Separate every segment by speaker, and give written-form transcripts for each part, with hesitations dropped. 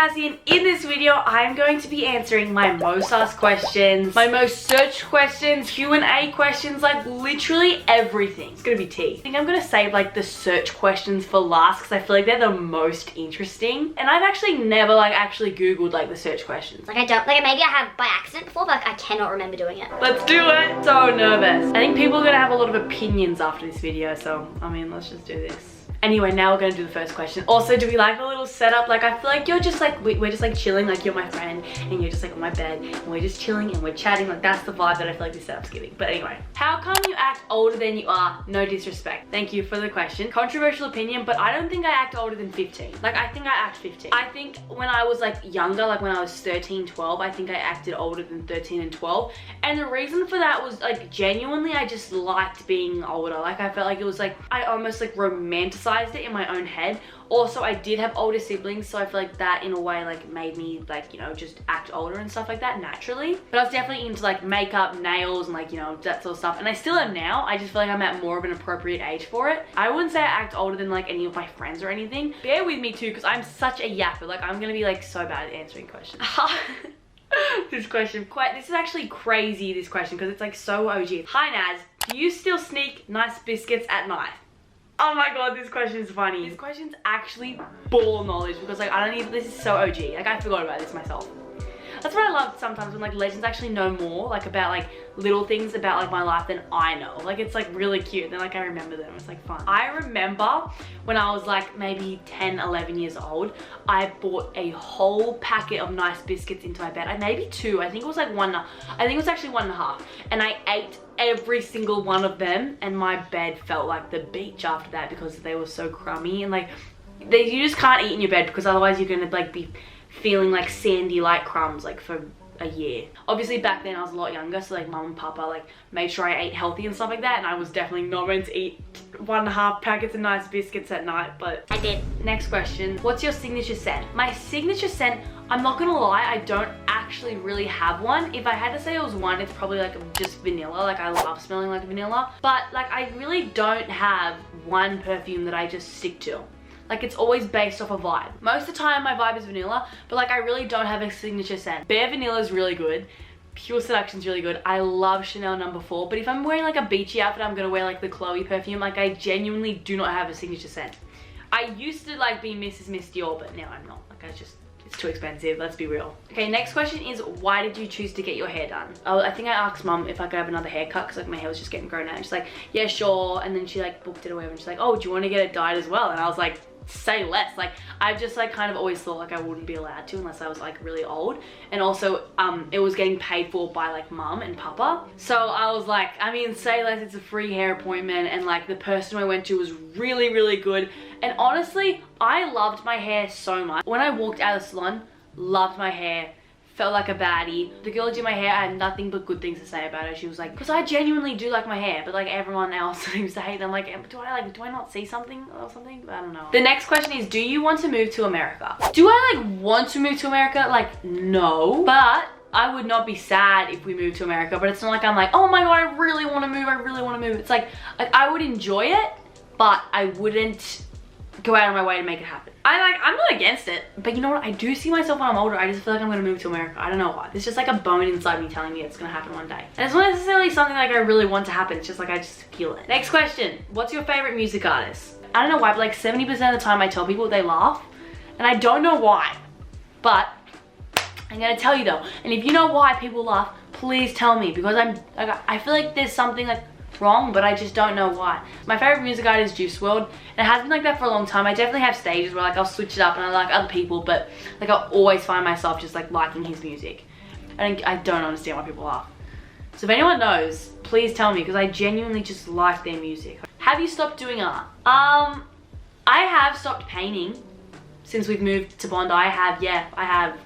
Speaker 1: Cassie, and in this video I'm going to be answering my most asked questions, my most searched questions, Q&A questions, like literally everything. It's gonna be tea. I think I'm gonna save like the search questions for last because I feel like they're the most interesting. And I've actually never actually Googled like the search questions.
Speaker 2: Like I don't, like maybe I have by accident before, but I cannot remember doing it.
Speaker 1: Let's do it. So nervous. I think people are gonna have a lot of opinions after this video, so I mean, let's just do this. Anyway, now we're gonna do the first question. Also, do we like the little setup? Like, I feel like you're just like, we're just like chilling, like you're my friend and you're just like on my bed and we're just chilling and we're chatting. Like, that's the vibe that I feel like this setup's giving. But anyway, how come you act older than you are? No disrespect. Thank you for the question. Controversial opinion, but I don't think I act older than 15. Like, I think I act 15. I think when I was like younger, like when I was 13, 12, I think I acted older than 13 and 12. And the reason for that was like genuinely, I just liked being older. Like, I felt like it was like, I almost like romanticized it in my own head. Also, I did have older siblings, so I feel like that in a way like made me like, you know, just act older and stuff like that naturally. But I was definitely into like makeup, nails, and like, you know, that sort of stuff. And I still am now. I just feel like I'm at more of an appropriate age for it. I wouldn't say I act older than like any of my friends or anything. Bear with me too, because I'm such a yapper. Like, I'm gonna be like so bad at answering questions. This is actually crazy, this question, because it's like so OG. Hi Naz, do you still sneak nice biscuits at night? Oh my god, this question is funny. This question's actually ball knowledge because like I don't even, this is so OG. Like, I forgot about this myself. That's what I love sometimes, when like legends actually know more like about like little things about like my life than I know. Like, it's like really cute. Then like I remember them. It's like fun. I remember when I was like maybe 10, 11 years old, I bought a whole packet of nice biscuits into my bed. Maybe two. I think it was like one. I think it was actually 1.5. And I ate every single one of them, and my bed felt like the beach after that because they were so crummy. And like, you just can't eat in your bed because otherwise you're gonna like be feeling like sandy like crumbs like for a year. Obviously back then I was a lot younger, so like mum and papa like made sure I ate healthy and stuff like that, and I was definitely not meant to eat 1.5 packets of nice biscuits at night, but
Speaker 2: I did.
Speaker 1: Next question, what's your signature scent? My signature scent, I'm not gonna lie, I don't actually really have one. If I had to say it was one, it's probably like just vanilla. Like, I love smelling like vanilla, but like I really don't have one perfume that I just stick to. Like, it's always based off a vibe. Most of the time my vibe is vanilla, but like I really don't have a signature scent. Bare Vanilla is really good. Pure Seduction is really good. I love Chanel No. 4, but if I'm wearing like a beachy outfit, I'm gonna wear like the Chloe perfume. Like, I genuinely do not have a signature scent. I used to like be Mrs. Miss Dior, but now I'm not. Like, it's too expensive, let's be real. Okay, next question is, why did you choose to get your hair done? Oh, I think I asked mum if I could have another haircut because like my hair was just getting grown out. And she's like, yeah, sure. And then she like booked it away and she's like, oh, do you want to get it dyed as well? And I was like, say less. Like, I've just like kind of always thought like I wouldn't be allowed to unless I was like really old. And also it was getting paid for by like mum and papa, so I was like, I mean, say less, it's a free hair appointment, and like the person I went to was really good. And honestly, I loved my hair so much. When I walked out of the salon, loved my hair, felt like a baddie. The girl who did my hair, I had nothing but good things to say about her. She was like, because I genuinely do like my hair, but like everyone else seems to hate them. Like, do I not see something or something? I don't know. The next question is, do you want to move to America? Do I like want to move to America? Like, no, but I would not be sad if we moved to America. But it's not like I'm like, oh my god, I really want to move, I really want to move. It's like I would enjoy it, but I wouldn't go out of my way to make it happen. I'm not against it, but you know what? I do see myself when I'm older. I just feel like I'm gonna move to America. I don't know why. It's just like a bone inside me telling me it's gonna happen one day. And it's not necessarily something like I really want to happen. It's just like I just feel it. Next question. What's your favorite music artist? I don't know why, but like 70% of the time I tell people, they laugh. And I don't know why. But I'm gonna tell you though. And if you know why people laugh, please tell me. Because I feel like there's something like wrong, but I just don't know why. My favorite music artist is Juice WRLD, and it has been like that for a long time. I definitely have stages where like I'll switch it up and I like other people, but like I'll always find myself just like liking his music. I don't understand why people laugh. So if anyone knows, please tell me, because I genuinely just like their music. Have you stopped doing art? I have stopped painting since we've moved to Bondi. I have.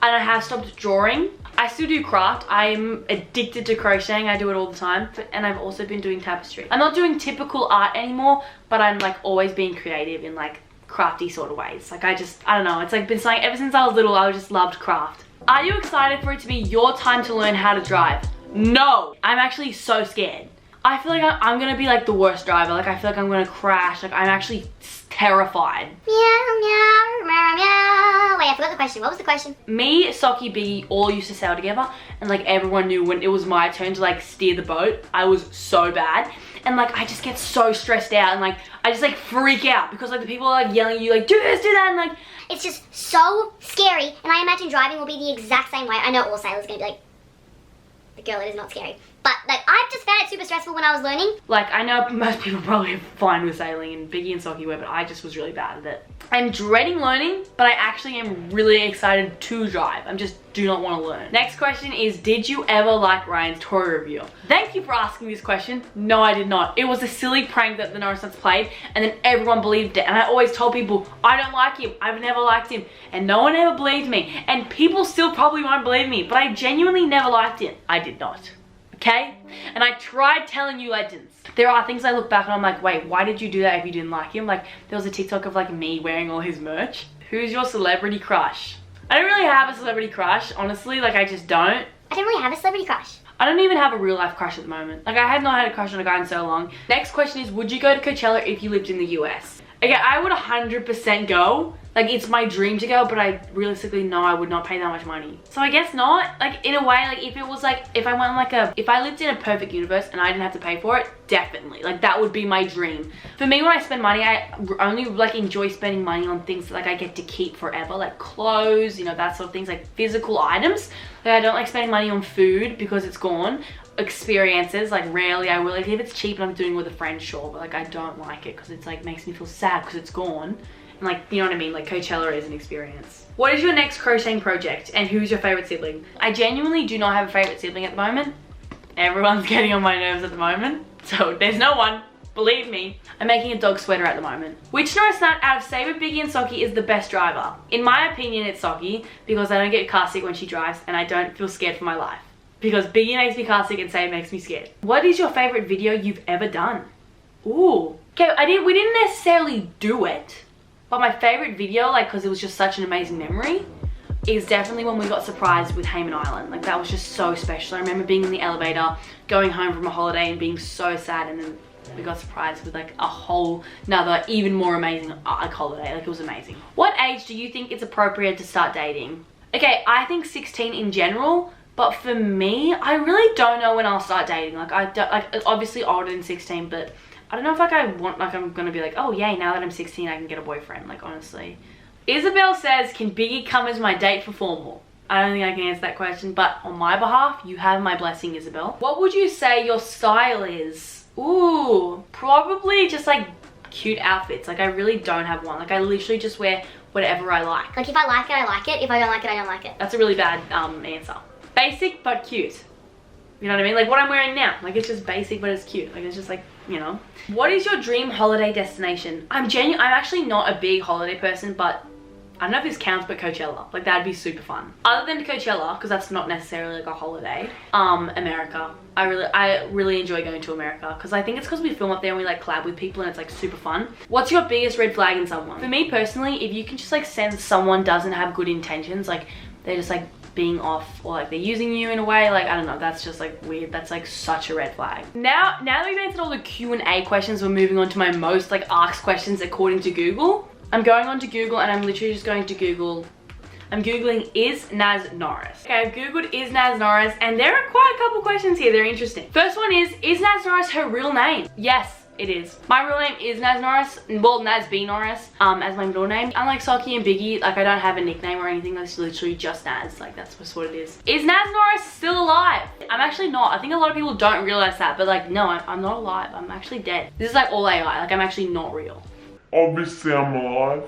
Speaker 1: And I have stopped drawing. I still do craft. I'm addicted to crocheting. I do it all the time. And I've also been doing tapestry. I'm not doing typical art anymore, but I'm like always being creative in like crafty sort of ways. Like, I don't know. It's like been something ever since I was little. I just loved craft. Are you excited for it to be your time to learn how to drive? No, I'm actually so scared. I feel like I'm gonna be like the worst driver. Like I feel like I'm gonna crash. Like I'm actually terrified.
Speaker 2: Meow, meow, meow, meow. Wait, I forgot the question. What was the question?
Speaker 1: Me, Socky, Biggie all used to sail together, and like everyone knew when it was my turn to like steer the boat, I was so bad. And like I just get so stressed out, and like I just like freak out because like the people are like yelling at you like do this, do that, and like
Speaker 2: It's just so scary, and I imagine driving will be the exact same way. I know all sailors are gonna be like, the girl, it is not scary. But like I just found it super stressful when I was learning.
Speaker 1: Like I know most people probably are fine with sailing, and Biggie and Socky were, but I just was really bad at it. I'm dreading learning, but I actually am really excited to drive. I'm just do not want to learn. Next question is, did you ever like Ryan's toy review? Thank you for asking this question. No, I did not. It was a silly prank that the Norris played, and then everyone believed it. And I always told people, I don't like him. I've never liked him. And no one ever believed me. And people still probably won't believe me, but I genuinely never liked him. I did not. Okay? And I tried telling you I didn't. There are things I look back and I'm like, wait, why did you do that if you didn't like him? Like, there was a TikTok of like me wearing all his merch. Who's your celebrity crush? I don't really have a celebrity crush, honestly. Like, I just don't.
Speaker 2: I don't really have a celebrity crush.
Speaker 1: I don't even have a real life crush at the moment. Like, I have not had a crush on a guy in so long. Next question is, would you go to Coachella if you lived in the US? Okay, I would 100% go. Like, it's my dream to go, but I realistically know I would not pay that much money. So I guess not. Like, in a way, like, if it was like, if I went on like if I lived in a perfect universe and I didn't have to pay for it, definitely. Like, that would be my dream. For me, when I spend money, I only like enjoy spending money on things that like I get to keep forever. Like clothes, you know, that sort of things, like physical items. Like, I don't like spending money on food because it's gone. Experiences, like rarely I will. Like, if it's cheap and I'm doing it with a friend, sure, but like I don't like it because it's like makes me feel sad because it's gone. And like, you know what I mean? Like, Coachella is an experience. What is your next crocheting project and who's your favorite sibling? I genuinely do not have a favorite sibling at the moment. Everyone's getting on my nerves at the moment, so there's no one. Believe me. I'm making a dog sweater at the moment. Which Norris nut out of Saber, Biggie and Socky is the best driver? In my opinion, it's Socky, because I don't get car sick when she drives and I don't feel scared for my life. Because Biggie makes me car sick and Saber makes me scared. What is your favorite video you've ever done? Ooh. Okay, we didn't necessarily do it, but my favorite video, like, because it was just such an amazing memory, is definitely when we got surprised with Hayman Island. Like, that was just so special. I remember being in the elevator, going home from a holiday and being so sad, and then we got surprised with like a whole nother even more amazing holiday. Like, it was amazing. What age do you think it's appropriate to start dating? Okay, I think 16 in general, but for me, I really don't know when I'll start dating. Like, I don't, like, obviously older than 16, but I don't know if like I want, like, I'm gonna be like, oh yay, now that I'm 16 I can get a boyfriend. Like, honestly. Isabel says, can Biggie come as my date for formal? I don't think I can answer that question, but on my behalf, you have my blessing, Isabel. What would you say your style is? Ooh, probably just like cute outfits. Like, I really don't have one. Like, I literally just wear whatever I like.
Speaker 2: Like, if I like it, I like it. If I don't like it, I don't like it.
Speaker 1: That's a really bad answer. Basic but cute. You know what I mean? Like what I'm wearing now. Like, it's just basic but it's cute. Like, it's just like, you know. What is your dream holiday destination? I'm actually not a big holiday person, but I don't know if this counts, but Coachella. Like, that'd be super fun. Other than Coachella, because that's not necessarily like a holiday, America. I really enjoy going to America because I think it's because we film up there and we like collab with people and it's like super fun. What's your biggest red flag in someone? For me personally, if you can just like sense someone doesn't have good intentions, like they're just like being off, or like they're using you in a way, like, I don't know, that's just like weird. That's like such a red flag. Now that we've answered all the Q&A questions, we're moving on to my most like asked questions according to Google. I'm going on to Google and I'm literally just going to Google. I'm Googling, is NAZ Norris? Okay, I've Googled is NAZ Norris and there are quite a couple questions here. They're interesting. First one is NAZ Norris her real name? Yes, it is. My real name is NAZ Norris. Well, NAZ B Norris as my middle name. Unlike Socky and Biggie, like, I don't have a nickname or anything. That's literally just NAZ. Like, that's just what it is. Is NAZ Norris still alive? I'm actually not. I think a lot of people don't realize that, but like, no, I'm not alive. I'm actually dead. This is like all AI. Like, I'm actually not real.
Speaker 3: Obviously I'm alive.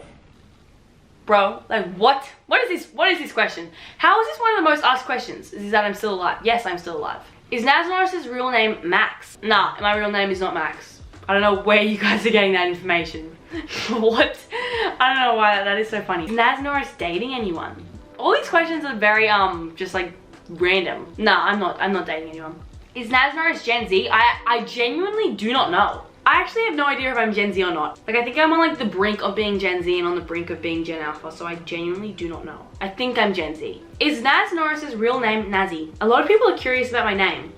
Speaker 1: Bro, like, what? What is this question? How is this one of the most asked questions? Is that I'm still alive? Yes, I'm still alive. Is NAZ Norris's real name Max? Nah, my real name is not Max. I don't know where you guys are getting that information. What? I don't know why that is so funny. Is NAZ Norris dating anyone? All these questions are very just like random. Nah, I'm not dating anyone. Is NAZ Norris Gen Z? I genuinely do not know. I actually have no idea if I'm Gen Z or not. Like, I think I'm on like the brink of being Gen Z and on the brink of being Gen Alpha, so I genuinely do not know. I think I'm Gen Z. Is NAZ Norris's real name Nazi? A lot of people are curious about my name.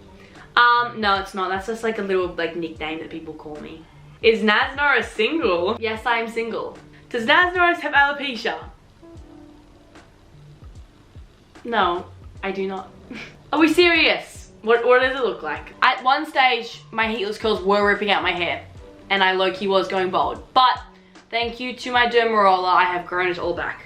Speaker 1: No, it's not. That's just like a little like nickname that people call me. Is NAZ Norris single? Yes, I am single. Does NAZ Norris have alopecia? No, I do not. Are we serious? What does it look like? At one stage, my heatless curls were ripping out my hair, and I low-key was going bald. But thank you to my derma roller, I have grown it all back.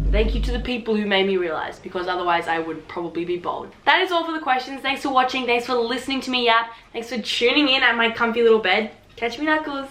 Speaker 1: Thank you to the people who made me realize, because otherwise I would probably be bald. That is all for the questions. Thanks for watching. Thanks for listening to me yap. Thanks for tuning in at my comfy little bed. Catch me, Knuckles.